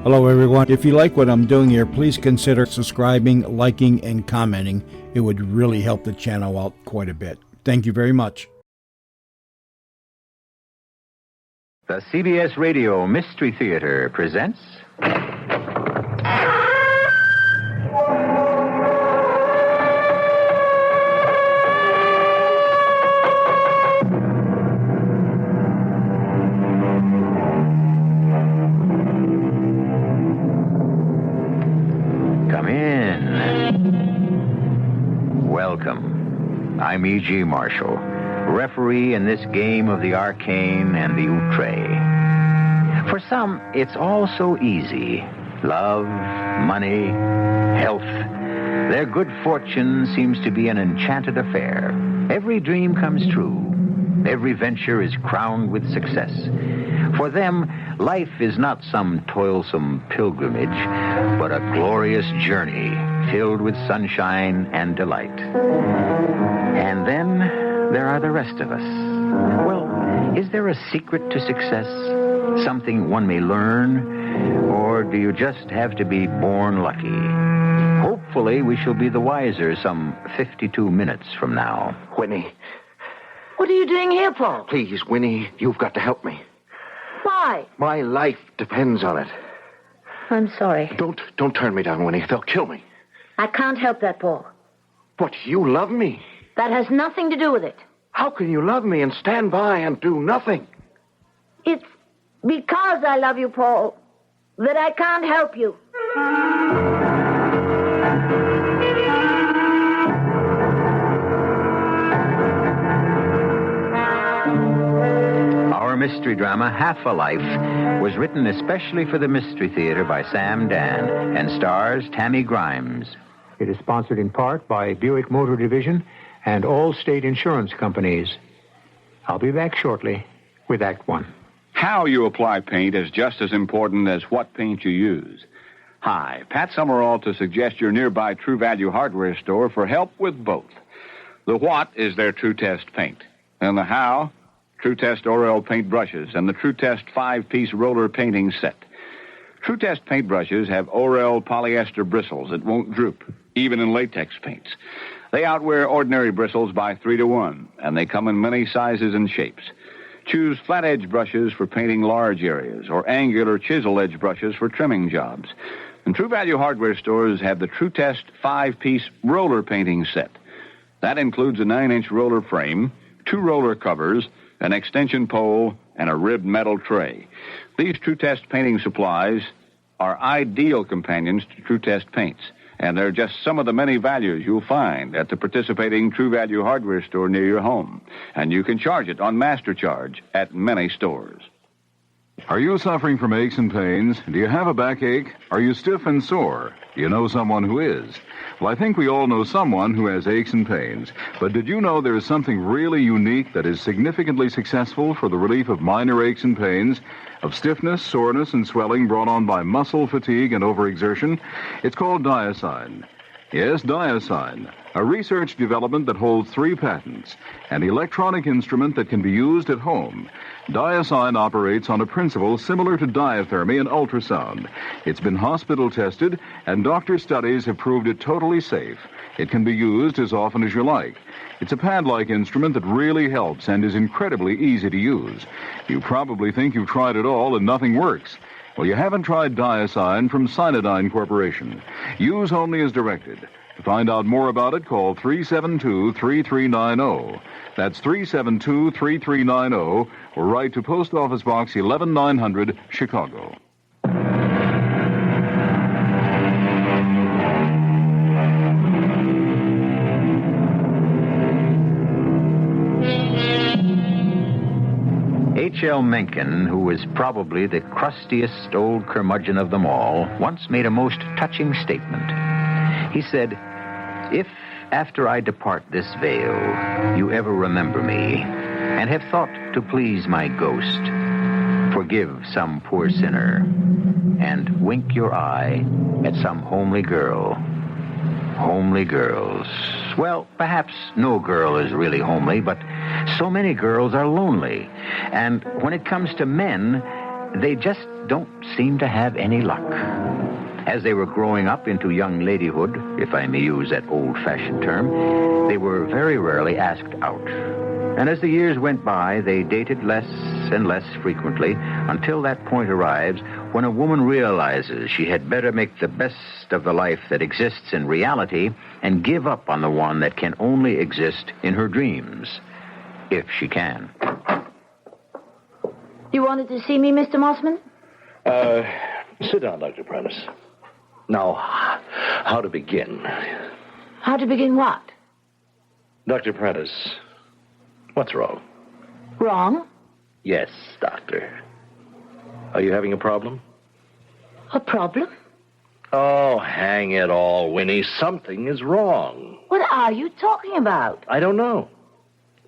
Hello, everyone. If you like what I'm doing here, please consider subscribing, liking, and commenting. It would really help the channel out quite a bit. Thank you very much. The CBS Radio Mystery Theater presents... Come in. Welcome. I'm E.G. Marshall, referee in this game of the arcane and the outre. For some, it's all so easy. Love, money, health. Their good fortune seems to be an enchanted affair. Every dream comes true. Every venture is crowned with success. For them, life is not some toilsome pilgrimage, but a glorious journey filled with sunshine and delight. And then there are the rest of us. Well, is there a secret to success? Something one may learn? Or do you just have to be born lucky? Hopefully, we shall be the wiser some 52 minutes from now. Winnie. What are you doing here, Paul? Please, Winnie, you've got to help me. Why? My life depends on it. I'm sorry. Don't turn me down, Winnie. They'll kill me. I can't help that, Paul. But you love me. That has nothing to do with it. How can you love me and stand by and do nothing? It's because I love you, Paul, that I can't help you. Our mystery drama, Half a Life, was written especially for the Mystery Theater by Sam Dan and stars Tammy Grimes. It is sponsored in part by Buick Motor Division and all state insurance companies. I'll be back shortly with Act One. How you apply paint is just as important as what paint you use. Hi, Pat Summerall to suggest your nearby True Value hardware store for help with both. The what is their True Test paint, and the how, True Test Orel paint brushes and the True Test 5-piece roller painting set. True Test paint brushes have Orel polyester bristles that won't droop, even in latex paints. They outwear ordinary bristles by 3 to 1, and they come in many sizes and shapes. Choose flat edge brushes for painting large areas, or angular chisel edge brushes for trimming jobs. And True Value hardware stores have the True Test 5-piece roller painting set. That includes a 9-inch roller frame, 2 roller covers, an extension pole, and a ribbed metal tray. These True Test painting supplies are ideal companions to True Test paints, and they're just some of the many values you'll find at the participating True Value hardware store near your home. And you can charge it on Master Charge at many stores. Are you suffering from aches and pains? Do you have a backache? Are you stiff and sore? Do you know someone who is? Well, I think we all know someone who has aches and pains. But did you know there is something really unique that is significantly successful for the relief of minor aches and pains, of stiffness, soreness, and swelling brought on by muscle fatigue and overexertion? It's called Diasine. Yes, Diasine, a research development that holds 3 patents, an electronic instrument that can be used at home. Diasine operates on a principle similar to diathermy and ultrasound. It's been hospital tested, and doctor studies have proved it totally safe. It can be used as often as you like. It's a pad-like instrument that really helps and is incredibly easy to use. You probably think you've tried it all and nothing works. Well, you haven't tried Diasine from Cynodyne Corporation. Use only as directed. To find out more about it, call 372-3390. That's 372-3390, or write to Post Office Box 11900, Chicago. H.L. Mencken, who was probably the crustiest old curmudgeon of them all, once made a most touching statement. He said, "If, after I depart this vale, you ever remember me, and have thought to please my ghost, forgive some poor sinner, and wink your eye at some homely girl." Homely girls. Well, perhaps no girl is really homely, but so many girls are lonely. And when it comes to men, they just don't seem to have any luck. As they were growing up into young ladyhood, if I may use that old-fashioned term, they were very rarely asked out. And as the years went by, they dated less and less frequently until that point arrives when a woman realizes she had better make the best of the life that exists in reality and give up on the one that can only exist in her dreams, if she can. You wanted to see me, Mr. Mossman? Sit down, Dr. Prentice. Now, how to begin? How to begin what? Dr. Prentice, what's wrong? Wrong? Yes, doctor. Are you having a problem? A problem? Oh, hang it all, Winnie. Something is wrong. What are you talking about? I don't know.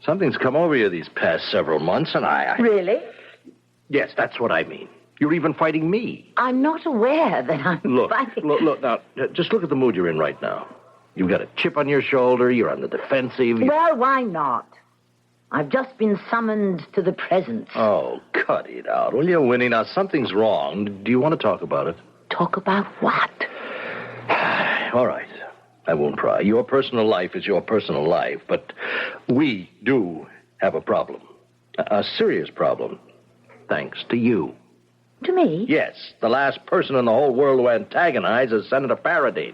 Something's come over you these past several months, and I... Really? Yes, that's what I mean. You're even fighting me. I'm not aware that I'm fighting. Look, now, just look at the mood you're in right now. You've got a chip on your shoulder, you're on the defensive. Well, why not? I've just been summoned to the presence. Oh, cut it out, will you, Winnie? Now, something's wrong. Do you want to talk about it? Talk about what? All right. I won't pry. Your personal life is your personal life, but we do have a problem. A serious problem. Thanks to you. To me? Yes, the last person in the whole world to antagonize is Senator Faraday.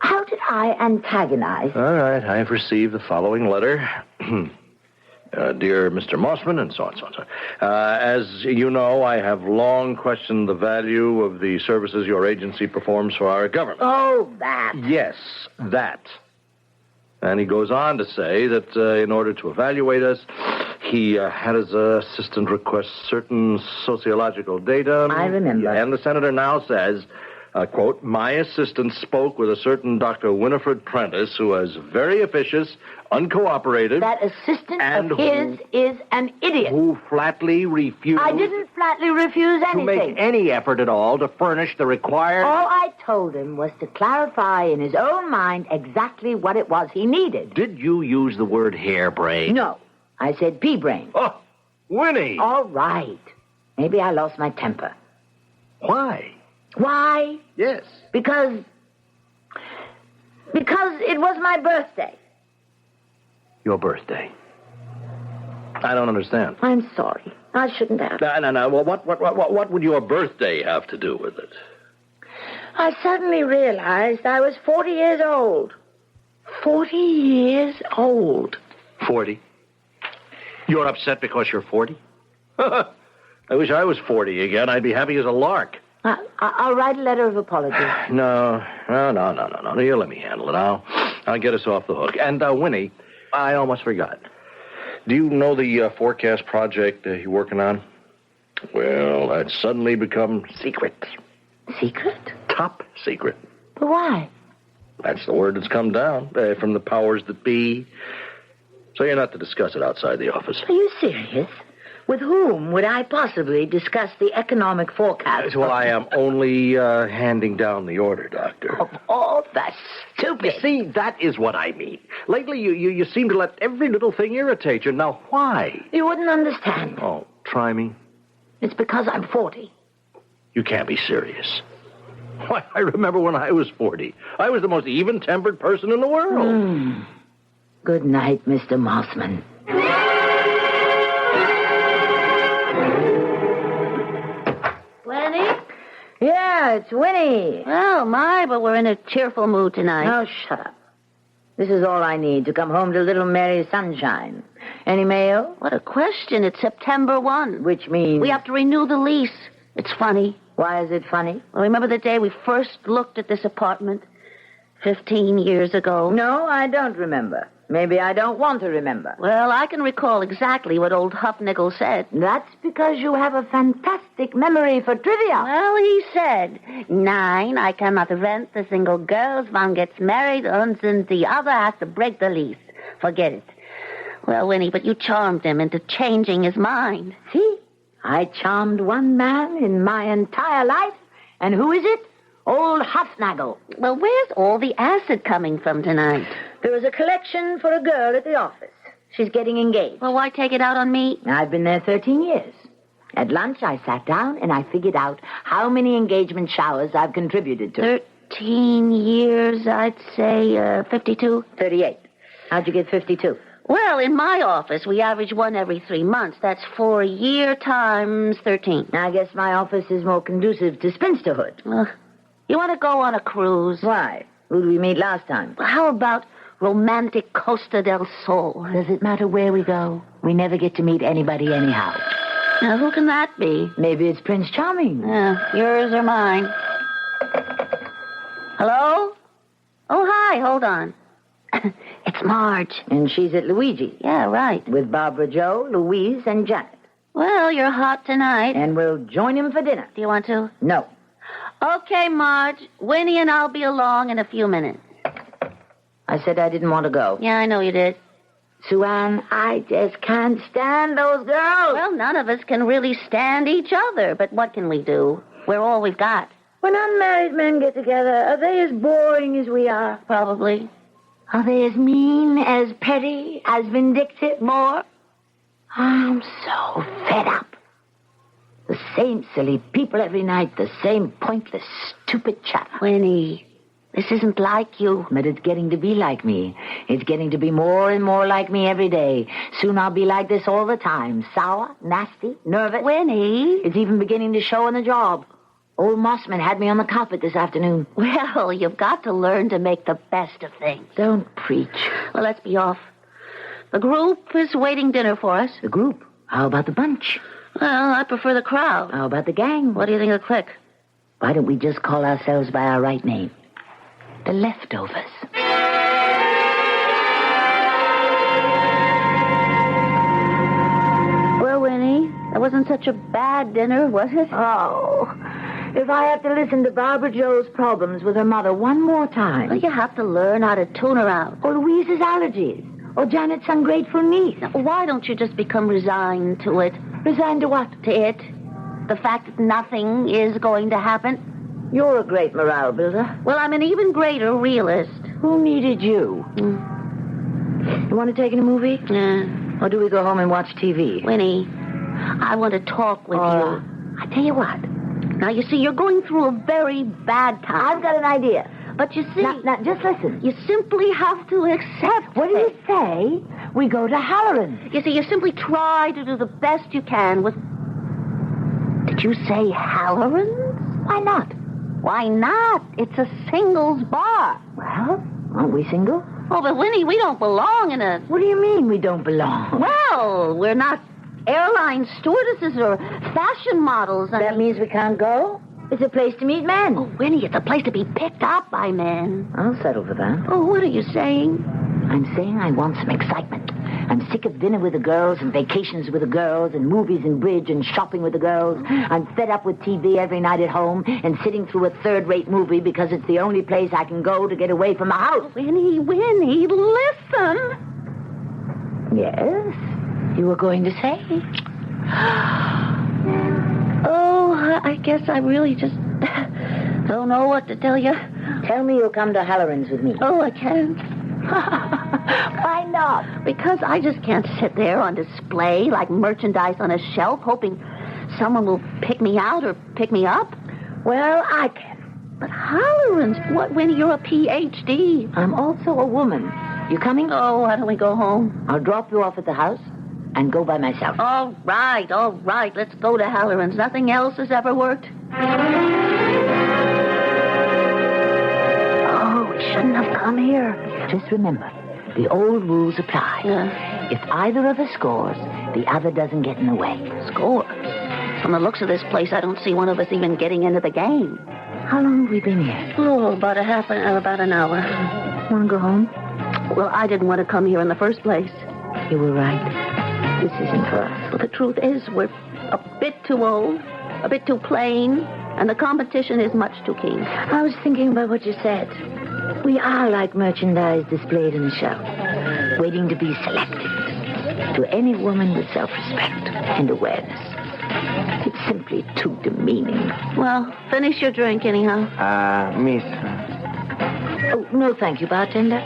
How did I antagonize? All right, I've received the following letter. Dear Mr. Mossman, and so on, so on, so on. As you know, I have long questioned the value of the services your agency performs for our government. Oh, that. Yes, that. And he goes on to say that in order to evaluate us, he had his assistant request certain sociological data. I remember. And the senator now says, quote, my assistant spoke with a certain Dr. Winifred Prentice, who was very officious, uncooperative. That assistant of his is an idiot. Who flatly refused... I didn't flatly refuse anything. To make any effort at all to furnish the required... All I told him was to clarify in his own mind exactly what it was he needed. Did you use the word harebrained? No. I said pea-brain. Oh, Winnie! All right. Maybe I lost my temper. Why? Why? Yes. Because it was my birthday. Your birthday? I don't understand. I'm sorry. I shouldn't have. No. Well, what would your birthday have to do with it? I suddenly realized I was 40 years old. 40 years old. 40? You're upset because you're 40? I wish I was 40 again. I'd be happy as a lark. I'll write a letter of apology. No. You let me handle it. I'll get us off the hook. And, Winnie, I almost forgot. Do you know the forecast project you're working on? Well, that's suddenly become secret. Secret? Top secret. But why? That's the word that's come down from the powers that be. So you're not to discuss it outside the office. Are you serious? With whom would I possibly discuss the economic forecast? Well, I am only handing down the order, Doctor. Of all the stupid... You see, that is what I mean. Lately, you seem to let every little thing irritate you. Now, why? You wouldn't understand. Oh, try me. It's because I'm 40. You can't be serious. Why, I remember when I was 40. I was the most even-tempered person in the world. Good night, Mr. Mossman. Winnie? Yeah, it's Winnie. Oh, my, but we're in a cheerful mood tonight. Now, shut up. This is all I need to come home to little Mary Sunshine. Any mail? What a question. It's September 1. Which means... We have to renew the lease. It's funny. Why is it funny? Well, remember the day we first looked at this apartment? 15 years ago? No, I don't remember. Maybe I don't want to remember. Well, I can recall exactly what old Huffnickel said. That's because you have a fantastic memory for trivia. Well, he said, 9, I cannot rent the single girls. One gets married, and then the other has to break the lease. Forget it. Well, Winnie, but you charmed him into changing his mind. See? I charmed one man in my entire life. And who is it? Old Huffnagel. Well, where's all the acid coming from tonight? There was a collection for a girl at the office. She's getting engaged. Well, why take it out on me? I've been there 13 years. At lunch, I sat down and I figured out how many engagement showers I've contributed to. 13 years, I'd say 52. 38. How'd you get 52? Well, in my office, we average one every 3 months. That's 4 a year times 13. Now, I guess my office is more conducive to spinsterhood. You want to go on a cruise? Why? Who did we meet last time? Well, how about romantic Costa del Sol? Does it matter where we go? We never get to meet anybody anyhow. Now, who can that be? Maybe it's Prince Charming. Yours or mine. Hello? Oh, hi, hold on. It's Marge. And she's at Luigi's. Yeah, right. With Barbara Joe, Louise, and Janet. Well, you're hot tonight. And we'll join him for dinner. Do you want to? No. Okay, Marge. Winnie and I'll be along in a few minutes. I said I didn't want to go. Yeah, I know you did. Sue Ann, I just can't stand those girls. Well, none of us can really stand each other, but what can we do? We're all we've got. When unmarried men get together, are they as boring as we are? Probably. Are they as mean, as petty, as vindictive? More? I'm so fed up. The same silly people every night, the same pointless, stupid chatter. Winnie, this isn't like you. But it's getting to be like me. It's getting to be more and more like me every day. Soon I'll be like this all the time. Sour, nasty, nervous. Winnie. It's even beginning to show on the job. Old Mossman had me on the carpet this afternoon. Well, you've got to learn to make the best of things. Don't preach. Well, let's be off. The group is waiting dinner for us. The group? How about the bunch? Well, I prefer the crowd. How about the gang? What do you think of Click? Why don't we just call ourselves by our right name? The Leftovers. Well, Winnie, that wasn't such a bad dinner, was it? Oh, if I have to listen to Barbara Joe's problems with her mother one more time. Well, you have to learn how to tune her out. Or Louise's allergies. Or Janet's ungrateful niece. Now, why don't you just become resigned to it? Resigned to what? To it. The fact that nothing is going to happen. You're a great morale builder. Well, I'm an even greater realist. Who needed you? You want to take in a movie? Yeah. Or do we go home and watch TV? Winnie, I want to talk with you. I tell you what. Now, you see, you're going through a very bad time. I've got an idea. But you see... Now, just listen. You simply have to accept What do you say? We go to Halloran's. You see, you simply try to do the best you can with... Did you say Halloran's? Why not? Why not? It's a singles bar. Well, aren't we single? Oh, but Winnie, we don't belong in a... What do you mean we don't belong? Well, we're not airline stewardesses or fashion models. That means we can't go? It's a place to meet men. Oh, Winnie, it's a place to be picked up by men. I'll settle for that. Oh, what are you saying? I'm saying I want some excitement. I'm sick of dinner with the girls and vacations with the girls and movies and bridge and shopping with the girls. I'm fed up with TV every night at home and sitting through a third-rate movie because it's the only place I can go to get away from the house. Winnie, listen. Yes? You were going to say? Oh, I guess I really just don't know what to tell you. Tell me you'll come to Halloran's with me. Oh, I can't. Why not? Because I just can't sit there on display like merchandise on a shelf hoping someone will pick me out or pick me up. Well, I can. But Halloran's, what, Winnie, you're a Ph.D. I'm also a woman. You coming? Oh, why don't we go home? I'll drop you off at the house and go by myself. All right. Let's go to Halloran's. Nothing else has ever worked. Oh, we shouldn't have come here. Just remember, the old rules apply. If either of us scores, the other doesn't get in the way. Score? From the looks of this place, I don't see one of us even getting into the game. How long have we been here? Oh, about an hour. Want to go home? Well, I didn't want to come here in the first place. You were right. This isn't for us. Well, the truth is, we're a bit too old, a bit too plain, and the competition is much too keen. I was thinking about what you said. We are like merchandise displayed in a show, waiting to be selected. To any woman with self-respect and awareness. It's simply too demeaning. Well, finish your drink anyhow. Miss. Oh, no, thank you, bartender.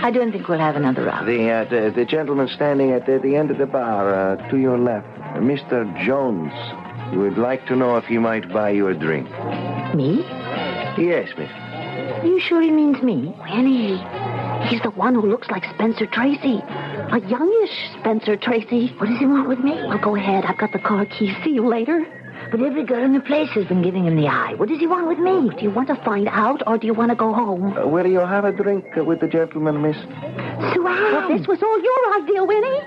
I don't think we'll have another round. The gentleman standing at the end of the bar, to your left. Mr. Jones. Would like to know if he might buy you a drink. Me? Yes, miss. Are you sure he means me? Winnie, he's the one who looks like Spencer Tracy. A youngish Spencer Tracy. What does he want with me? Well, go ahead. I've got the car key. See you later. But every girl in the place has been giving him the eye. What does he want with me? Do you want to find out, or do you want to go home? Will you have a drink with the gentleman, miss? Suan! Well, this was all your idea, Winnie.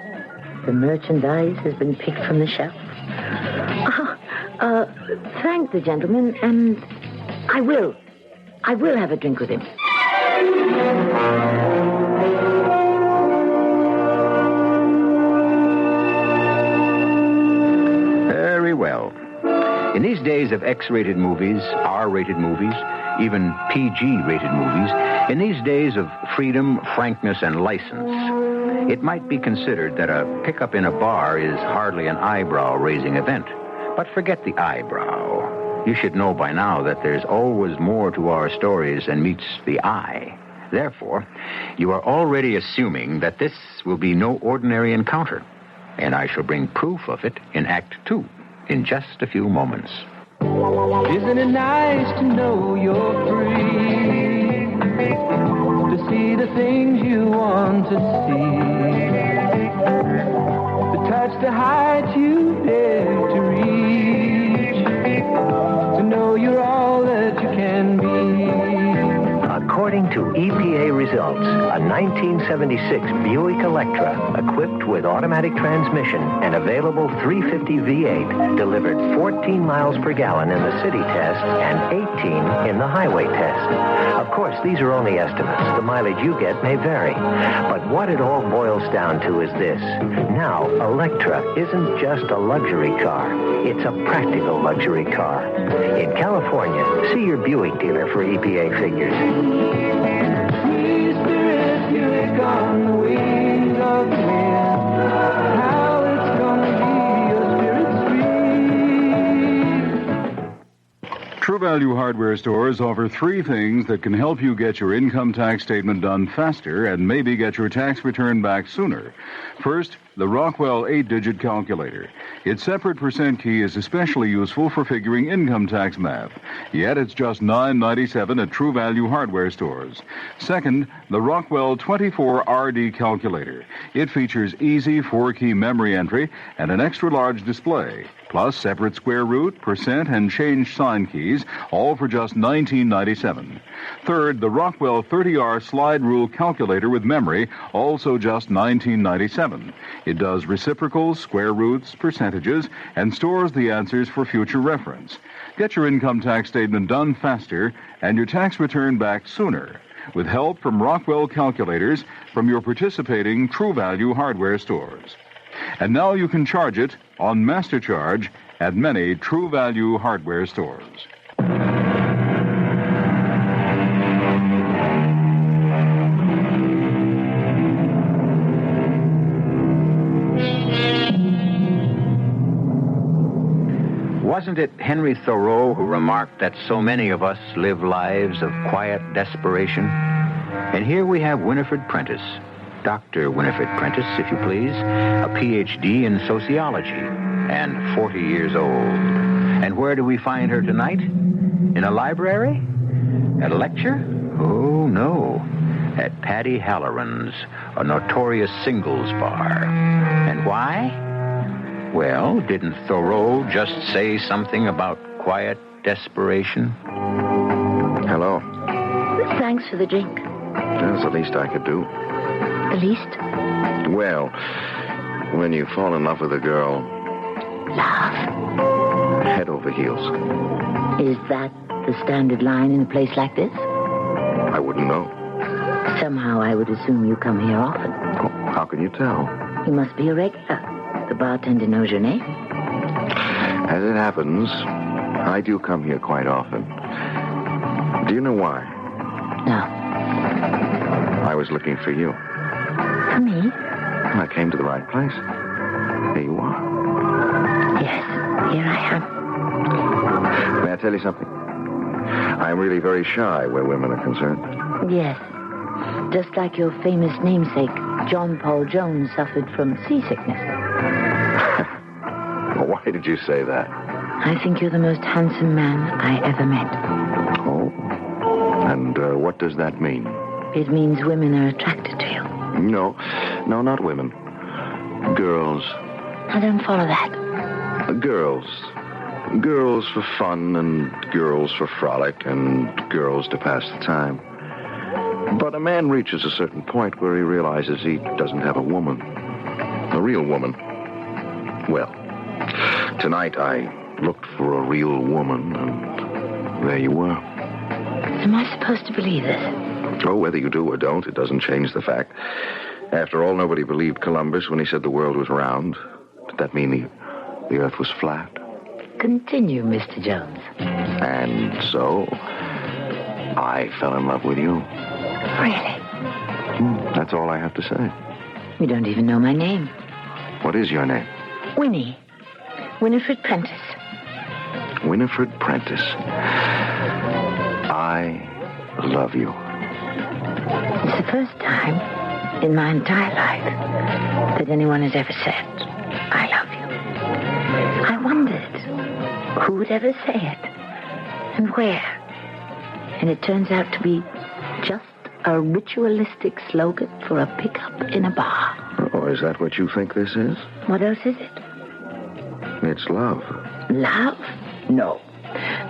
The merchandise has been picked from the shelf. Thank the gentleman, and I will have a drink with him. Very well. In these days of X-rated movies, R-rated movies, even PG-rated movies, in these days of freedom, frankness, and license, it might be considered that a pickup in a bar is hardly an eyebrow-raising event. But forget the eyebrow. You should know by now that there's always more to our stories than meets the eye. Therefore, you are already assuming that this will be no ordinary encounter, and I shall bring proof of it in Act 2 in just a few moments. Isn't it nice to know you're free? To see the things you want to see. To touch the heights you dare to reach. To know you're all that you can be. According to EPA results, a 1976 Buick Electra, equipped with automatic transmission and available 350 V8, delivered 14 miles per gallon in the city test and 18 in the highway test. Of course, these are only estimates. The mileage you get may vary. But what it all boils down to is this. Now, Electra isn't just a luxury car. It's a practical luxury car. In California, see your Buick dealer for EPA figures. Free spirit, Buick on the wings of the wind. How it's gonna be your spirit's free. True Value Hardware stores offer three things that can help you get your income tax statement done faster and maybe get your tax return back sooner. First, the Rockwell 8-digit calculator. Its separate percent key is especially useful for figuring income tax math. Yet it's just $9.97 at True Value Hardware stores. Second, the Rockwell 24RD calculator. It features easy 4-key memory entry and an extra-large display, plus separate square root, percent, and change sign keys, all for just $19.97. Third, the Rockwell 30R slide rule calculator with memory, also just $19.97. It does reciprocals, square roots, percentages, and stores the answers for future reference. Get your income tax statement done faster and your tax return back sooner with help from Rockwell calculators from your participating True Value Hardware stores. And now you can charge it on MasterCharge at many True Value Hardware stores. Wasn't it Henry Thoreau who remarked that so many of us live lives of quiet desperation? And here we have Winifred Prentice, Dr. Winifred Prentice, if you please, a Ph.D. in sociology and 40 years old. And where do we find her tonight? In a library? At a lecture? Oh, no. At Paddy Halloran's, a notorious singles bar. And why? Well, didn't Thoreau just say something about quiet desperation? Hello. Thanks for the drink. That's the least I could do. The least? Well, when you fall in love with a girl, Love. head over heels. Is that the standard line in a place like this? I wouldn't know. Somehow I would assume you come here often. Oh, how can you tell? You must be a regular. The bartender knows your name. As it happens, I do come here quite often. Do you know why? No. I was looking for you. For me? I came to the right place. Here you are. Yes, here I am. May I tell you something? I'm really very shy where women are concerned. Yes. Just like your famous namesake, John Paul Jones, suffered from seasickness. Why did you say that? I think you're the most handsome man I ever met. Oh? And what does that mean? It means women are attracted to you. No, not women. Girls. I don't follow that. Girls. Girls for fun and girls for frolic and girls to pass the time. But a man reaches a certain point where he realizes he doesn't have a woman. A real woman. Well, tonight I looked for a real woman, and there you were. Am I supposed to believe this? Oh, whether you do or don't, it doesn't change the fact. After all, nobody believed Columbus when he said the world was round. Did that mean the earth was flat? Continue, Mr. Jones. And so, I fell in love with you. Really? That's all I have to say. You don't even know my name. What is your name? Winnie. Winifred Prentice. Winifred Prentice. I love you. It's the first time in my entire life that anyone has ever said, I love you. I wondered who would ever say it and where. And it turns out to be just a ritualistic slogan for a pickup in a bar. Oh, is that what you think this is? What else is it? It's love. Love? No.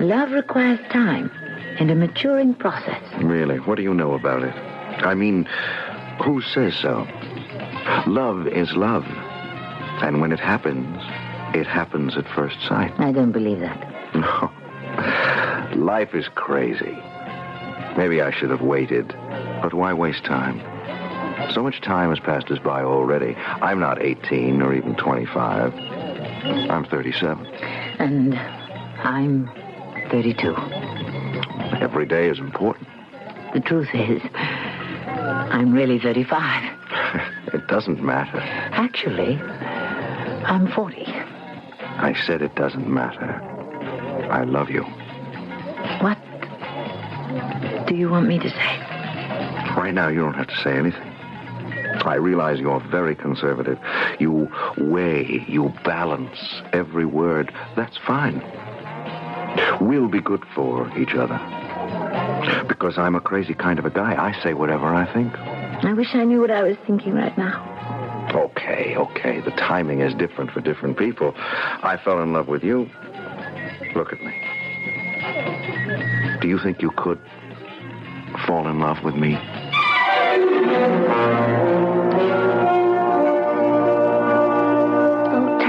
Love requires time and a maturing process. Really? What do you know about it? I mean, who says so? Love is love. And when it happens at first sight. I don't believe that. No. Life is crazy. Maybe I should have waited. But why waste time? So much time has passed us by already. I'm not 18 or even 25. I'm 37. And I'm 32. Every day is important. The truth is, I'm really 35. It doesn't matter. Actually, I'm 40. I said it doesn't matter. I love you. What do you want me to say? Right now, you don't have to say anything. I realize you're very conservative. You weigh, you balance every word. That's fine. We'll be good for each other. Because I'm a crazy kind of a guy. I say whatever I think. I wish I knew what I was thinking right now. Okay. The timing is different for different people. I fell in love with you. Look at me. Do you think you could fall in love with me?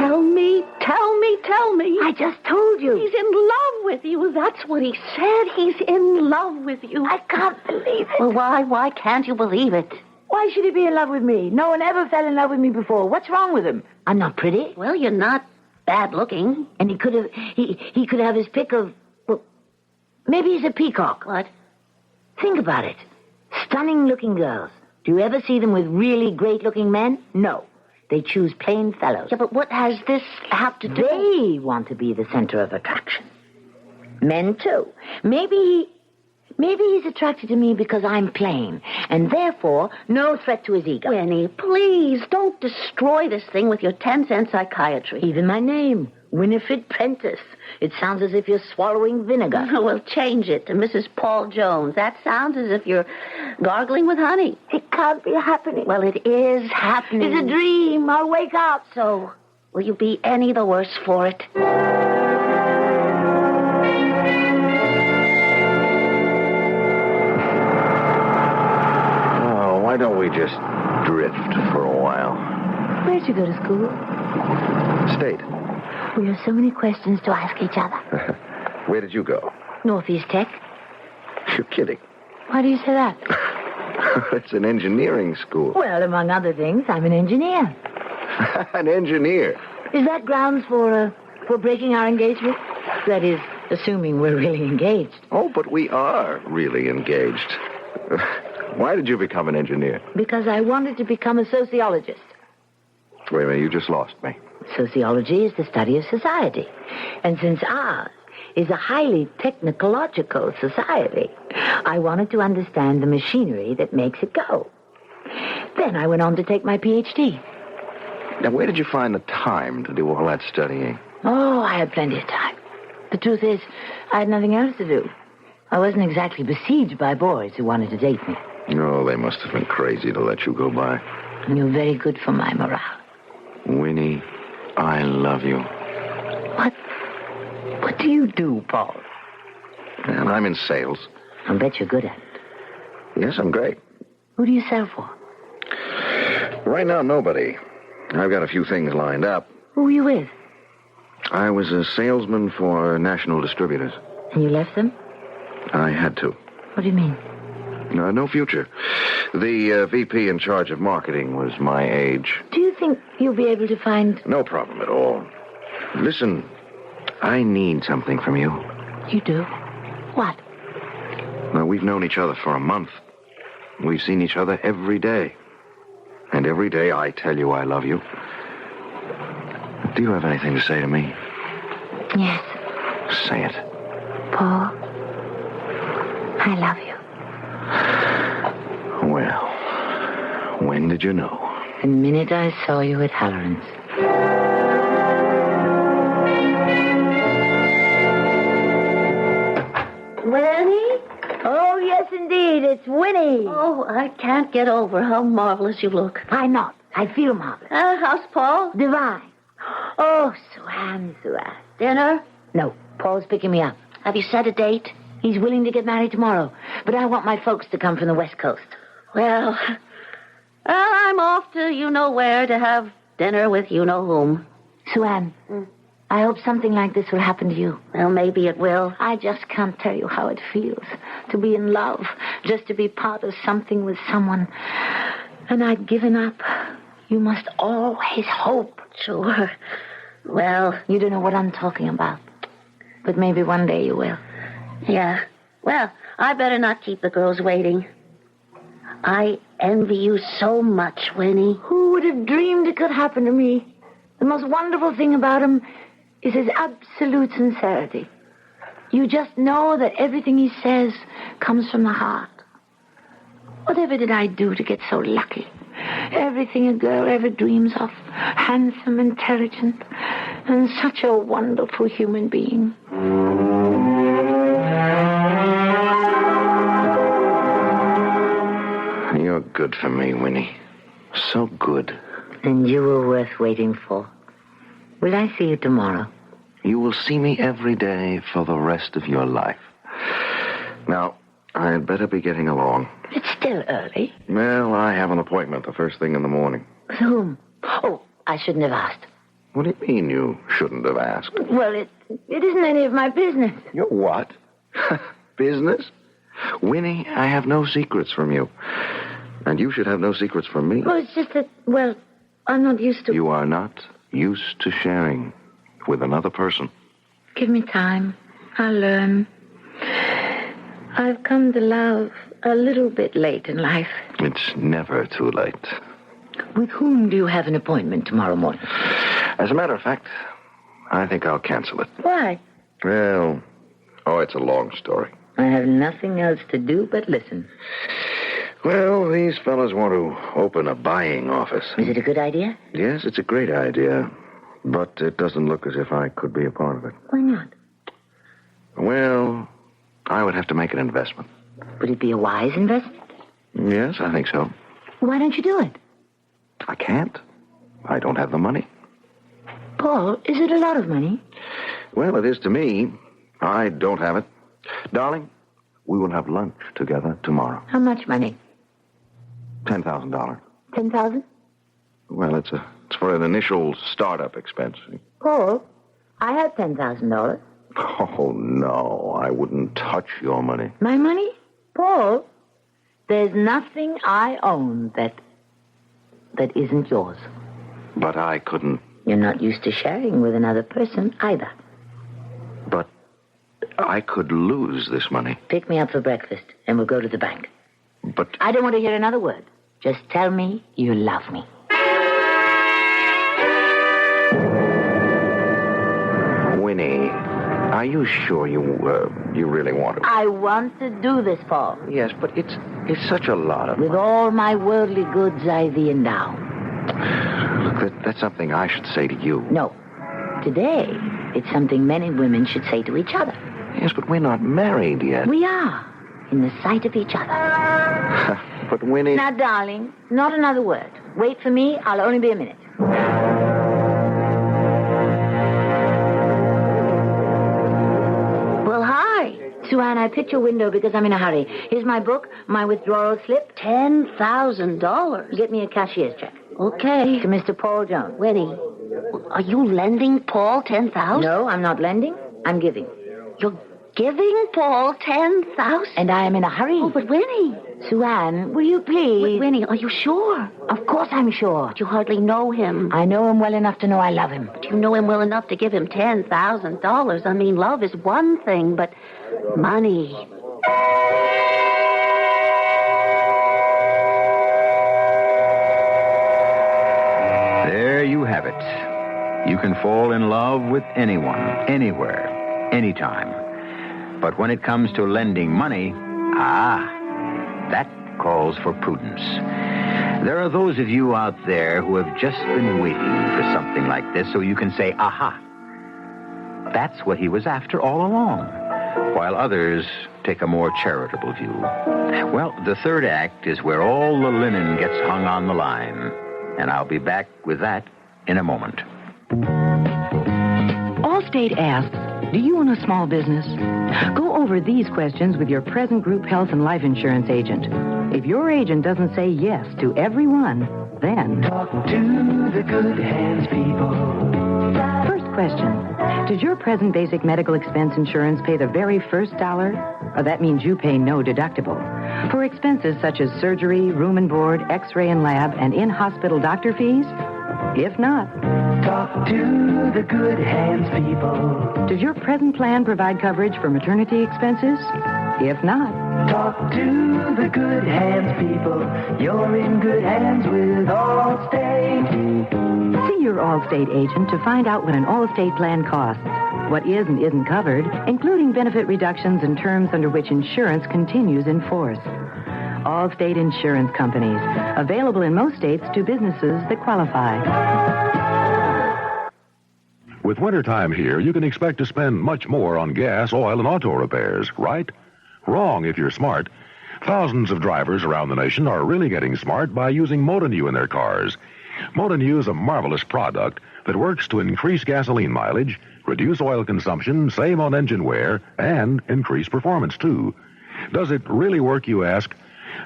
Oh, tell me. I just told you. He's in love with you. That's what he said. He's in love with you. I can't believe it. Well, why can't you believe it? Why should he be in love with me? No one ever fell in love with me before. What's wrong with him? I'm not pretty. Well, you're not bad looking. And he could have his pick of, well, maybe he's a peacock. What? Think about it. Stunning looking girls. Do you ever see them with really great looking men? No. They choose plain fellows. Yeah, but what has this have to do? They want to be the center of attraction. Men, too. Maybe he's attracted to me because I'm plain, and therefore no threat to his ego. Winnie, please, don't destroy this thing with your 10-cent psychiatry. Even my name, Winifred Prentice. It sounds as if you're swallowing vinegar. Well, change it to Mrs. Paul Jones. That sounds as if you're gargling with honey. It can't be happening. Well, it is happening. It's a dream. I'll wake up. So, will you be any the worse for it? Oh, why don't we just drift for a while? Where'd you go to school? State. We have so many questions to ask each other. Where did you go? Northeast Tech. You're kidding. Why do you say that? It's an engineering school. Well, among other things, I'm an engineer. An engineer? Is that grounds for breaking our engagement? That is, assuming we're really engaged. Oh, but we are really engaged. Why did you become an engineer? Because I wanted to become a sociologist. Wait a minute, you just lost me. Sociology is the study of society. And since ours is a highly technological society, I wanted to understand the machinery that makes it go. Then I went on to take my PhD. Now, where did you find the time to do all that studying? Oh, I had plenty of time. The truth is, I had nothing else to do. I wasn't exactly besieged by boys who wanted to date me. Oh, they must have been crazy to let you go by. And you're very good for my morale. Winnie, I love you. What do you do, Paul? And I'm in sales. I'll bet you're good at it. Yes, I'm great. Who do you sell for? Right now, nobody. I've got a few things lined up. Who are you with? I was a salesman for national distributors. And you left them? I had to. What do you mean? No future. The VP in charge of marketing was my age. Do you think you'll be able to find... No problem at all. Listen, I need something from you. You do? What? Now, we've known each other for a month. We've seen each other every day. And every day I tell you I love you. Do you have anything to say to me? Yes. Say it. Paul, I love you. Well, when did you know? The minute I saw you at Halloran's. Winnie? Oh, yes, indeed. It's Winnie. Oh, I can't get over how marvelous you look. Why not? I feel marvelous. How's Paul? Divine. Oh, Suan. Dinner? No, Paul's picking me up. Have you set a date? He's willing to get married tomorrow, but I want my folks to come from the West Coast. Well, I'm off to you-know-where to have dinner with you-know-whom. Suan, I hope something like this will happen to you. Well, maybe it will. I just can't tell you how it feels to be in love, just to be part of something with someone. And I'd given up. You must always hope. Sure. Well, you don't know what I'm talking about. But maybe one day you will. Yeah. Well, I better not keep the girls waiting. I envy you so much, Winnie. Who would have dreamed it could happen to me? The most wonderful thing about him is his absolute sincerity. You just know that everything he says comes from the heart. Whatever did I do to get so lucky? Everything a girl ever dreams of. Handsome, intelligent, and such a wonderful human being. You're good for me, Winnie. So good. And you were worth waiting for. Will I see you tomorrow? You will see me every day for the rest of your life. Now, I'd better be getting along. It's still early. Well, I have an appointment the first thing in the morning. With whom? Oh, I shouldn't have asked. What do you mean you shouldn't have asked? Well, it isn't any of my business. Your what? Business? Winnie, I have no secrets from you. And you should have no secrets from me. Well, it's just that, well, I'm not used to... You are not used to sharing with another person. Give me time. I'll learn. I've come to love a little bit late in life. It's never too late. With whom do you have an appointment tomorrow morning? As a matter of fact, I think I'll cancel it. Why? Well, it's a long story. I have nothing else to do but listen. Well, these fellas want to open a buying office. Is it a good idea? Yes, it's a great idea. But it doesn't look as if I could be a part of it. Why not? Well, I would have to make an investment. Would it be a wise investment? Yes, I think so. Why don't you do it? I can't. I don't have the money. Paul, is it a lot of money? Well, it is to me. I don't have it. Darling, we will have lunch together tomorrow. How much money? $10,000. $10,000? Well, it's for an initial startup expense. Paul, I have $10,000. Oh, no, I wouldn't touch your money. My money? Paul, there's nothing I own that isn't yours. But I couldn't... You're not used to sharing with another person either. But I could lose this money. Pick me up for breakfast, and we'll go to the bank. But... I don't want to hear another word. Just tell me you love me. Winnie, are you sure you really want to? I want to do this, Paul. Yes, but it's such a lot of With money. all my worldly goods I thee endow. Look, that's something I should say to you. No. Today, It's something men and women should say to each other. Yes, but we're not married yet. We are, in the sight of each other. But Winnie... Now, darling, not another word. Wait for me. I'll only be a minute. Well, hi. Sue Ann, I picked your window because I'm in a hurry. Here's my book, my withdrawal slip. $10,000. Get me a cashier's check. Okay. To Mr. Paul Jones. Winnie, are you lending Paul $10,000? No, I'm not lending. I'm giving. You're giving Paul $10,000? And I am in a hurry. Oh, but Winnie. Sue Ann, will you please? Winnie, are you sure? Of course I'm sure. But you hardly know him. I know him well enough to know I love him. But you know him well enough to give him $10,000. I mean, love is one thing, but money. There you have it. You can fall in love with anyone, anywhere, anytime. But when it comes to lending money, that calls for prudence. There are those of you out there who have just been waiting for something like this so you can say, aha, that's what he was after all along, while others take a more charitable view. Well, the third act is where all the linen gets hung on the line, and I'll be back with that in a moment. Allstate asks, do you own a small business? Go over these questions with your present group health and life insurance agent. If your agent doesn't say yes to every one, then... Talk to the good hands people. First question. Does your present basic medical expense insurance pay the very first dollar? Or that means you pay no deductible. For expenses such as surgery, room and board, x-ray and lab, and in-hospital doctor fees? If not... Talk to the good hands people. Does your present plan provide coverage for maternity expenses? If not... Talk to the good hands people. You're in good hands with Allstate. See your Allstate agent to find out what an Allstate plan costs, what is and isn't covered, including benefit reductions and terms under which insurance continues in force. Allstate Insurance Companies. Available in most states to businesses that qualify. With wintertime here, you can expect to spend much more on gas, oil, and auto repairs, right? Wrong if you're smart. Thousands of drivers around the nation are really getting smart by using Motonew in their cars. Motonew is a marvelous product that works to increase gasoline mileage, reduce oil consumption, save on engine wear, and increase performance, too. Does it really work, you ask?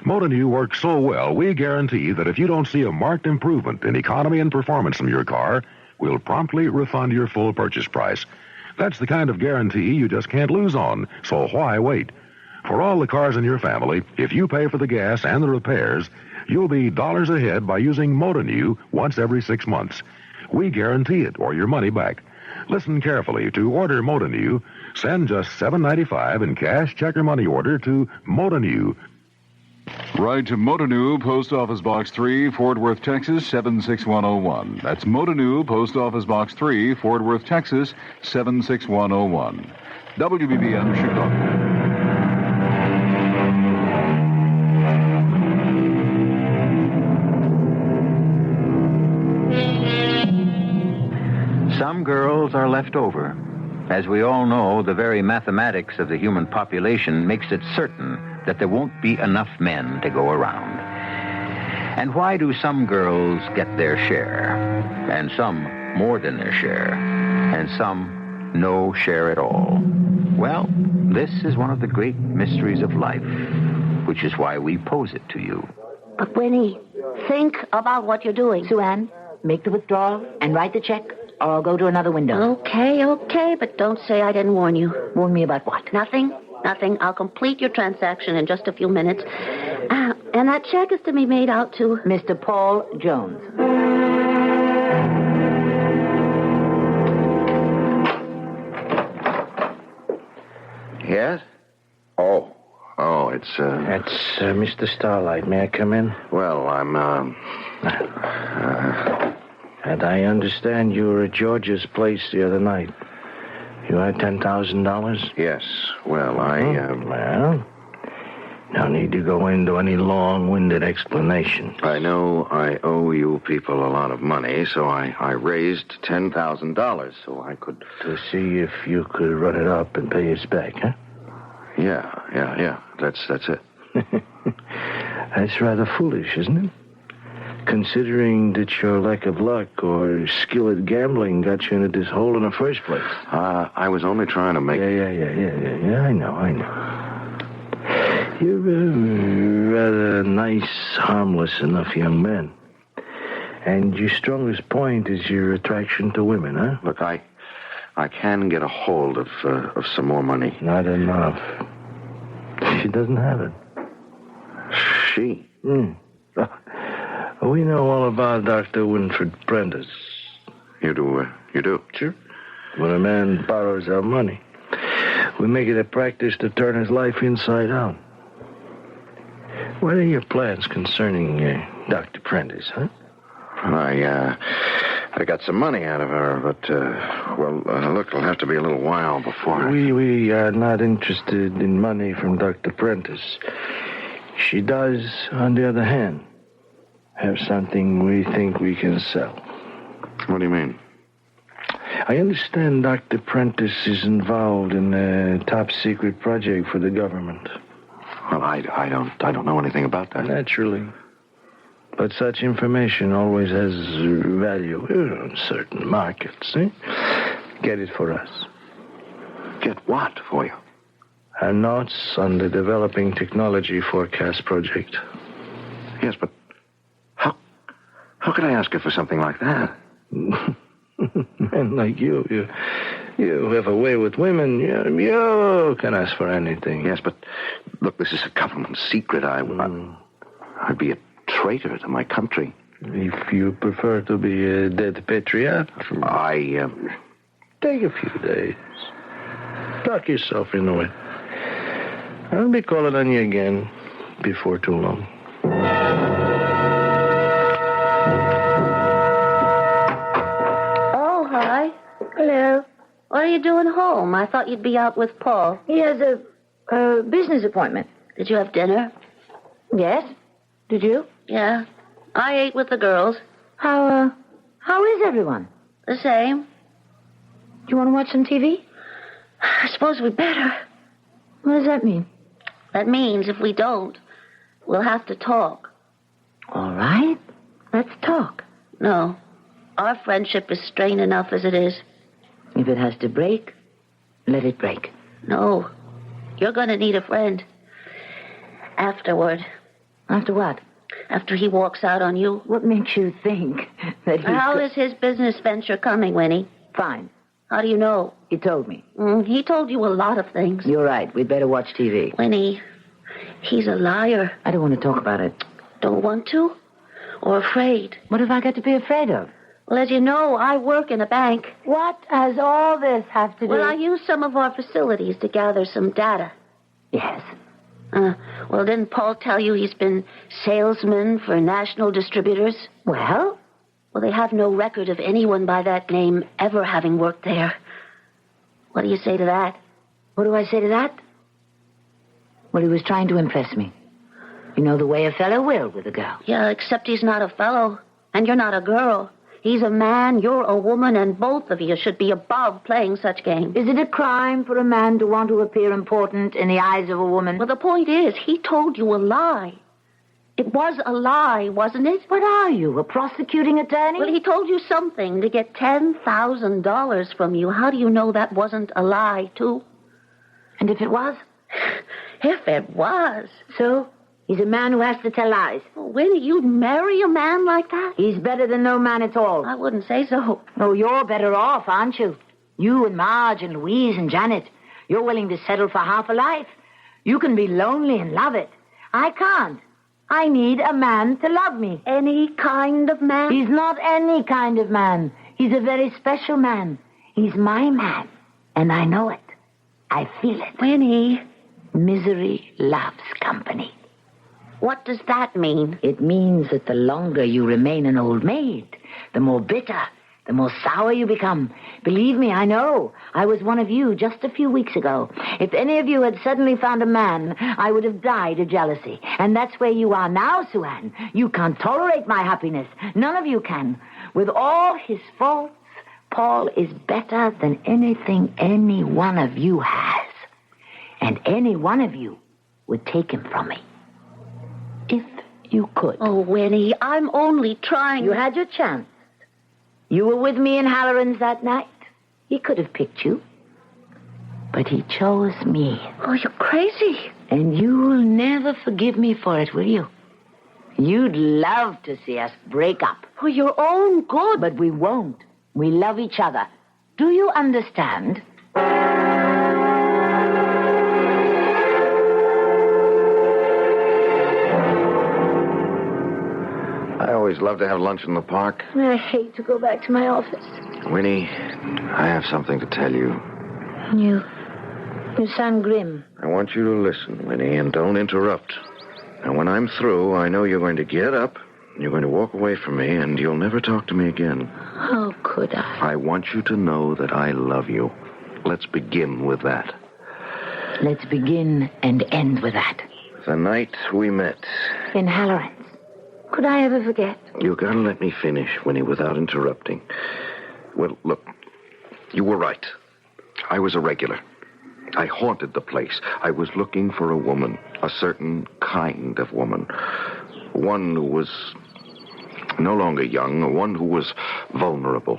Motonew works so well, we guarantee that if you don't see a marked improvement in economy and performance from your car, we'll promptly refund your full purchase price. That's the kind of guarantee you just can't lose on, so why wait? For all the cars in your family, if you pay for the gas and the repairs, you'll be dollars ahead by using Motonew once every 6 months. We guarantee it, or your money back. Listen carefully. To order Motonew, send just $7.95 in cash, check, or money order to Motonew. Write to Motonew, Post Office Box 3, Fort Worth, Texas, 76101. That's Motonew, Post Office Box 3, Fort Worth, Texas, 76101. WBBM, Chicago. Some girls are left over. As we all know, the very mathematics of the human population makes it certain that there won't be enough men to go around. And why do some girls get their share, and some more than their share, and some no share at all? Well, this is one of the great mysteries of life, which is why we pose it to you. But, Winnie, think about what you're doing. Sue Ann, make the withdrawal and write the check, or I'll go to another window. Okay, but don't say I didn't warn you. Warn me about what? Nothing. I'll complete your transaction in just a few minutes. And that check is to be made out to... Mr. Paul Jones. Yes? Oh, it's, That's Mr. Starlight. May I come in? Well, I'm, And I understand you were at George's place the other night. You had $10,000? Yes. Well, Well, No need to go into any long-winded explanation. I know I owe you people a lot of money, so I raised $10,000 so I could... To see if you could run it up and pay us back, huh? Yeah. That's it. That's rather foolish, isn't it? Considering that your lack of luck or skill at gambling got you into this hole in the first place. I was only trying to make... Yeah, I know. You're a rather nice, harmless enough young man. And your strongest point is your attraction to women, huh? Look, I can get a hold of some more money. Not enough. She doesn't have it. She? We know all about Dr. Winfred Prentice. You do? Sure. When a man borrows our money, we make it a practice to turn his life inside out. What are your plans concerning Dr. Prentice, huh? I got some money out of her, but, look, it'll have to be a little while before... We are not interested in money from Dr. Prentice. She does, on the other hand, have something we think we can sell. What do you mean? I understand Dr. Prentice is involved in a top-secret project for the government. Well, I don't know anything about that. Naturally. But such information always has value in certain markets, eh? Get it for us. Get what for you? Our notes on the Developing Technology Forecast project. Yes, but how could I ask her for something like that? Men like you have a way with women. You can ask for anything. Yes, but look, this is a government secret. I'd be a traitor to my country. If you prefer to be a dead patriot, take a few days. Talk yourself into it. I'll be calling on you again before too long. Oh, hi. Hello. What are you doing home? I thought you'd be out with Paul. He has a business appointment. Did you have dinner? Yes. Did you? Yeah. I ate with the girls. How is everyone? The same. Do you want to watch some TV? I suppose we better. What does that mean? That means if we don't, we'll have to talk. All right. Let's talk. No. Our friendship is strained enough as it is. If it has to break, let it break. No. You're going to need a friend. Afterward. After what? After he walks out on you. What makes you think that he... How is his business venture coming, Winnie? Fine. How do you know? He told me. He told you a lot of things. You're right. We'd better watch TV. Winnie, he's a liar. I don't want to talk about it. Don't want to? Or afraid? What have I got to be afraid of? Well, as you know, I work in a bank. What does all this have to do... Well, I use some of our facilities to gather some data. Yes. Well, didn't Paul tell you he's been salesman for national distributors? Well? Well, they have no record of anyone by that name ever having worked there. What do you say to that? What do I say to that? Well, he was trying to impress me. You know the way a fellow will with a girl. Yeah, except he's not a fellow, and you're not a girl. He's a man, you're a woman, and both of you should be above playing such games. Is it a crime for a man to want to appear important in the eyes of a woman? Well, the point is, he told you a lie. It was a lie, wasn't it? What are you, a prosecuting attorney? Well, he told you something to get $10,000 from you. How do you know that wasn't a lie, too? And if it was? If it was. So? He's a man who has to tell lies. Well, Winnie, you'd marry a man like that? He's better than no man at all. I wouldn't say so. Oh, you're better off, aren't you? You and Marge and Louise and Janet. You're willing to settle for half a life. You can be lonely and love it. I can't. I need a man to love me. Any kind of man? He's not any kind of man. He's a very special man. He's my man. And I know it. I feel it. Winnie. Misery loves company. What does that mean? It means that the longer you remain an old maid, the more bitter the more sour you become. Believe me, I know. I was one of you just a few weeks ago. If any of you had suddenly found a man, I would have died of jealousy. And that's where you are now, Sue-Ann. You can't tolerate my happiness. None of you can. With all his faults, Paul is better than anything any one of you has. And any one of you would take him from me. If you could. Oh, Winnie, I'm only trying. You had your chance. You were with me in Halloran's that night. He could have picked you. But he chose me. Oh, you're crazy. And you'll never forgive me for it, will you? You'd love to see us break up. For your own good. But we won't. We love each other. Do you understand? I always love to have lunch in the park. I hate to go back to my office. Winnie, I have something to tell you. You sound grim. I want you to listen, Winnie, and don't interrupt. And when I'm through, I know you're going to get up, you're going to walk away from me, and you'll never talk to me again. How could I? I want you to know that I love you. Let's begin with that. Let's begin and end with that. The night we met. In Halloran's. Could I ever forget? You gotta let me finish, Winnie, without interrupting. Well, look, you were right. I was a regular. I haunted the place. I was looking for a woman, a certain kind of woman. One who was no longer young, one who was vulnerable.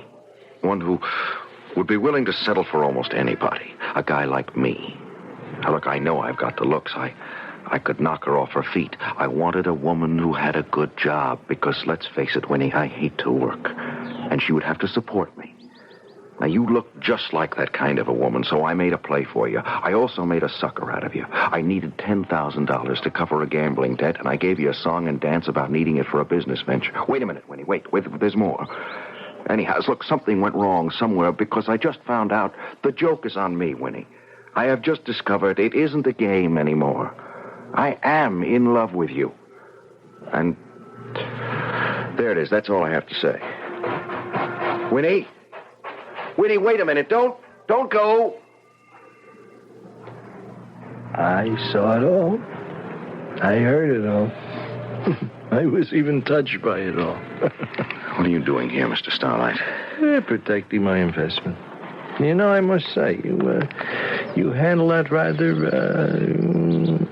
One who would be willing to settle for almost anybody. A guy like me. Now, look, I know I've got the looks. I could knock her off her feet. I wanted a woman who had a good job because, let's face it, Winnie, I hate to work. And she would have to support me. Now, you look just like that kind of a woman, so I made a play for you. I also made a sucker out of you. I needed $10,000 to cover a gambling debt, and I gave you a song and dance about needing it for a business venture. Wait a minute, Winnie. Wait, there's more. Anyhow, look, something went wrong somewhere because I just found out the joke is on me, Winnie. I have just discovered it isn't a game anymore. I am in love with you. And there it is. That's all I have to say. Winnie? Winnie, wait a minute. Don't go. I saw it all. I heard it all. I was even touched by it all. What are you doing here, Mr. Starlight? Protecting my investment. You know, I must say, you handle that rather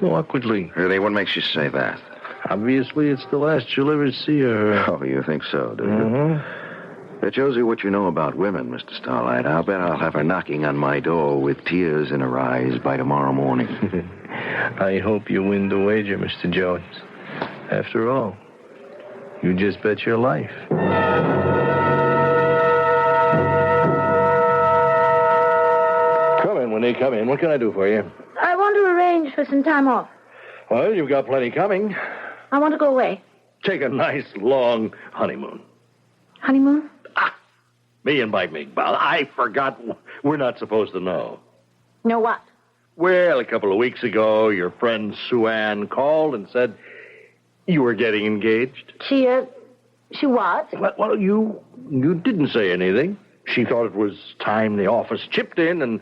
awkwardly. Really? What makes you say that? Obviously, it's the last you'll ever see her. Oh, you think so, do you? That shows you what you know about women, Mr. Starlight. I'll bet I'll have her knocking on my door with tears in her eyes by tomorrow morning. I hope you win the wager, Mr. Jones. After all, you just bet your life. Come in. What can I do for you? I want to arrange for some time off. Well, you've got plenty coming. I want to go away. Take a nice, long honeymoon. Honeymoon? Me and my Migval. I forgot we're not supposed to know. Know what? Well, a couple of weeks ago, your friend Sue-Ann called and said you were getting engaged. She what? Well, you didn't say anything. She thought it was time the office chipped in and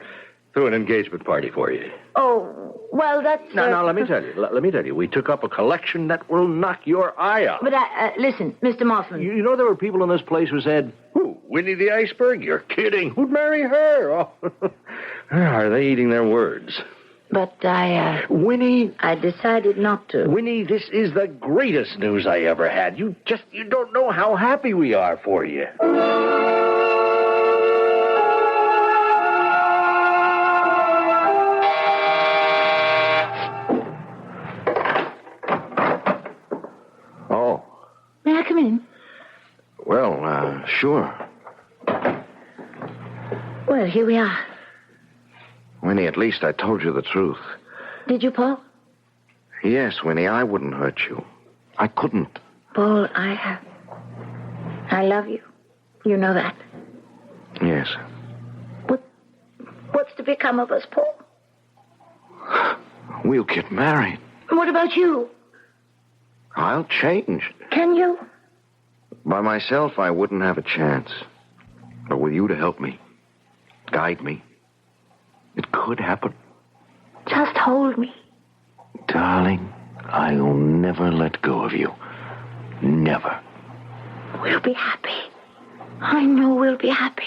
threw an engagement party for you. Oh, well, that's... Now, let me tell you. We took up a collection that will knock your eye out. But, listen, Mr. Mossman. You know there were people in this place who said, "Who, Winnie the Iceberg? You're kidding. Who'd marry her?" Oh. Are they eating their words? But Winnie... I decided not to. Winnie, this is the greatest news I ever had. You don't know how happy we are for you. May I come in? Well, sure. Well, here we are. Winnie, at least I told you the truth. Did you, Paul? Yes, Winnie, I wouldn't hurt you. I couldn't. Paul, I love you. You know that. Yes. What's to become of us, Paul? We'll get married. What about you? I'll change. Can you? By myself, I wouldn't have a chance. But with you to help me, guide me, it could happen. Just hold me. Darling, I'll never let go of you. Never. We'll be happy. I know we'll be happy.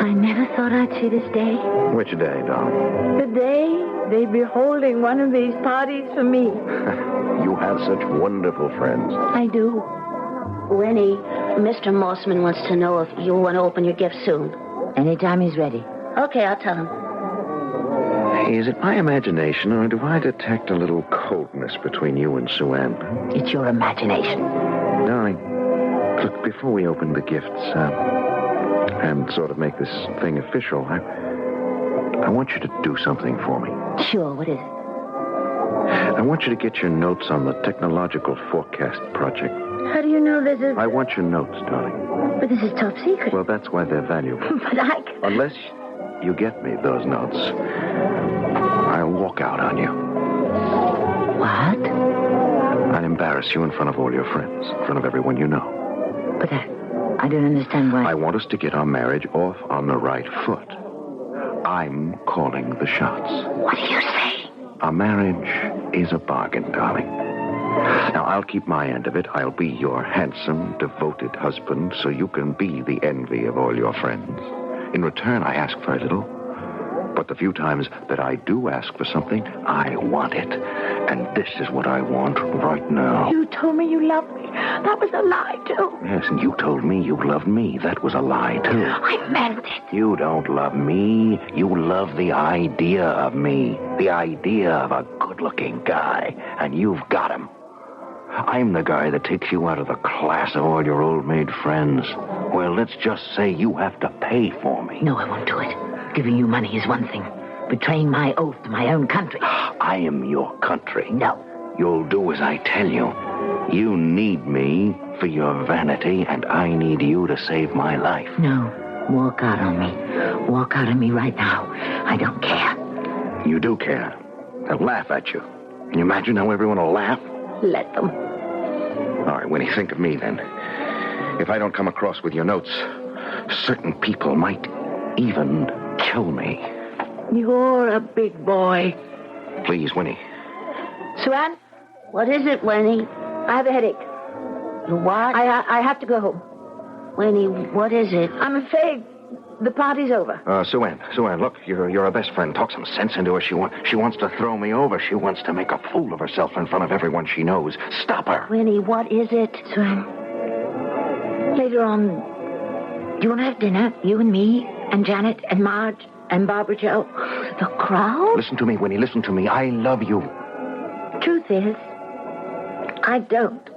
I never thought I'd see this day. Which day, darling? The day they'd be holding one of these parties for me. You have such wonderful friends. I do. Winnie, Mr. Mossman wants to know if you want to open your gift soon. Anytime he's ready. Okay, I'll tell him. Is it my imagination, or do I detect a little coldness between you and Sue Ann? It's your imagination. Darling, look, before we open the gifts, and sort of make this thing official, I want you to do something for me. Sure, what is it? I want you to get your notes on the Technological Forecast Project. How do you know this is... I want your notes, darling. But this is top secret. Well, that's why they're valuable. But I... Unless you get me those notes, I'll walk out on you. What? I'll embarrass you in front of all your friends, in front of everyone you know. But I don't understand why... I want us to get our marriage off on the right foot. I'm calling the shots. What do you say? Our marriage is a bargain, darling. Now, I'll keep my end of it. I'll be your handsome, devoted husband, so you can be the envy of all your friends. In return, I ask very little. But the few times that I do ask for something, I want it. And this is what I want right now. You told me you loved me. That was a lie, too. Yes, and you told me you loved me. That was a lie, too. I meant it. You don't love me. You love the idea of me. The idea of a good-looking guy. And you've got him. I'm the guy that takes you out of the class of all your old-maid friends. Well, let's just say you have to pay for me. No, I won't do it. Giving you money is one thing. Betraying my oath to my own country. I am your country. No. You'll do as I tell you. You need me for your vanity, and I need you to save my life. No. Walk out on me. Walk out on me right now. I don't care. You do care. They'll laugh at you. Can you imagine how everyone will laugh? Let them. All right, Winnie, think of me then. If I don't come across with your notes, certain people might even kill me. You're a big boy. Please, Winnie. Sue-Ann? What is it, Winnie? I have a headache. You what? I have to go home. Winnie, what is it? I'm afraid the party's over. Sue-Ann, look, you're her best friend. Talk some sense into her. She wants to throw me over. She wants to make a fool of herself in front of everyone she knows. Stop her. Winnie, what is it? Sue-Ann, later on, do you want to have dinner? You and me and Janet and Marge and Barbara Jo. The crowd? Listen to me, Winnie. Listen to me. I love you. Truth is, I don't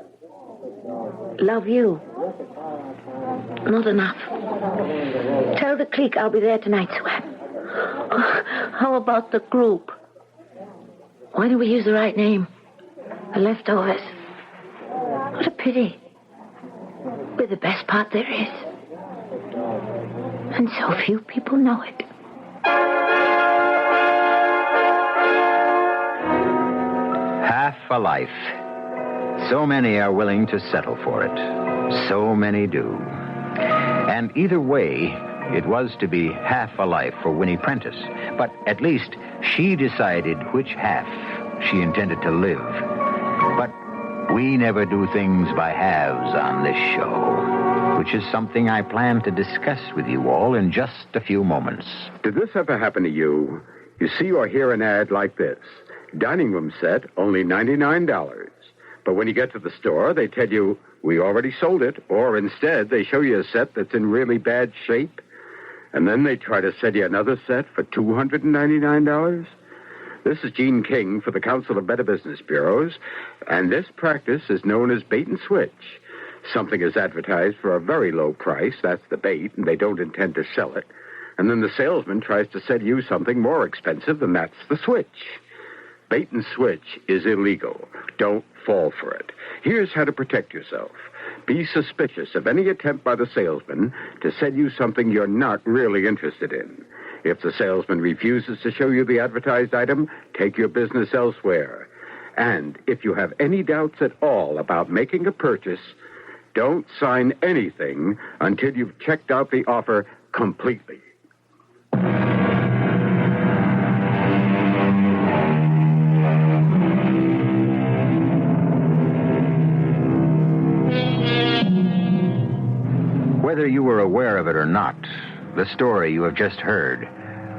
love you. Not enough. Tell the clique I'll be there tonight, Sue-Ann. How about the group? Why don't we use the right name? The leftovers. What a pity. We're the best part there is. And so few people know it. Half a life. So many are willing to settle for it. So many do. And either way, it was to be half a life for Winnie Prentice. But at least she decided which half she intended to live. But we never do things by halves on this show, which is something I plan to discuss with you all in just a few moments. Did this ever happen to you? You see or hear an ad like this. Dining room set, only $99. But when you get to the store, they tell you, we already sold it. Or instead, they show you a set that's in really bad shape. And then they try to sell you another set for $299. This is Gene King for the Council of Better Business Bureaus. And this practice is known as bait and switch. Something is advertised for a very low price. That's the bait, and they don't intend to sell it. And then the salesman tries to sell you something more expensive, and that's the switch. Bait and switch is illegal. Don't fall for it. Here's how to protect yourself. Be suspicious of any attempt by the salesman to sell you something you're not really interested in. If the salesman refuses to show you the advertised item, take your business elsewhere. And if you have any doubts at all about making a purchase, don't sign anything until you've checked out the offer completely. Whether you were aware of it or not, the story you have just heard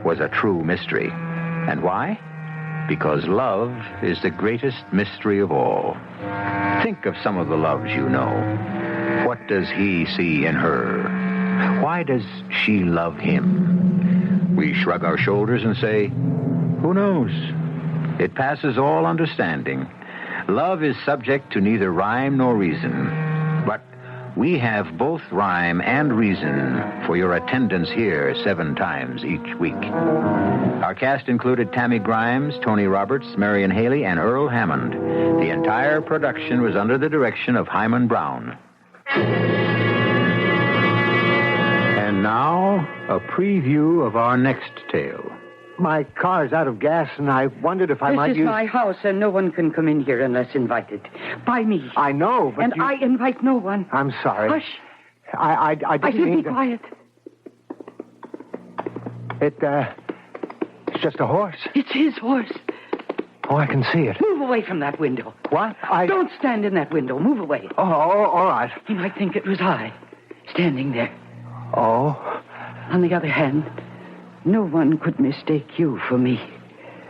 was a true mystery. And why? Because love is the greatest mystery of all. Think of some of the loves you know. What does he see in her? Why does she love him? We shrug our shoulders and say, who knows? It passes all understanding. Love is subject to neither rhyme nor reason. But we have both rhyme and reason for your attendance here 7 times each week. Our cast included Tammy Grimes, Tony Roberts, Marian Haley, and Earl Hammond. The entire production was under the direction of Hyman Brown. And now, a preview of our next tale. My car's out of gas, and I wondered if I might use... This is my house, and no one can come in here unless invited. By me. I know, but And I invite no one. I'm sorry. Hush. I didn't I said mean be to... quiet. It's just a horse. It's his horse. Oh, I can see it. Move away from that window. What? Don't stand in that window. Move away. Oh, all right. He might think it was I, standing there. Oh? On the other hand, no one could mistake you for me.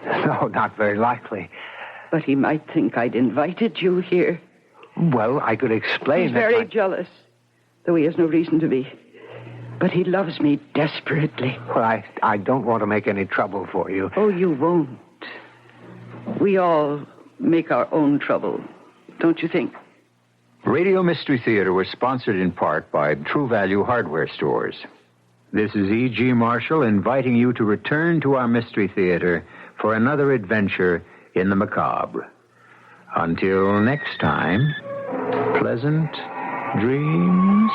No, not very likely. But he might think I'd invited you here. Well, I could explain He's that very jealous, though he has no reason to be. But he loves me desperately. Well, I don't want to make any trouble for you. Oh, you won't. We all make our own trouble, don't you think? Radio Mystery Theater was sponsored in part by True Value Hardware Stores. This is E.G. Marshall inviting you to return to our Mystery Theater for another adventure in the macabre. Until next time, pleasant dreams.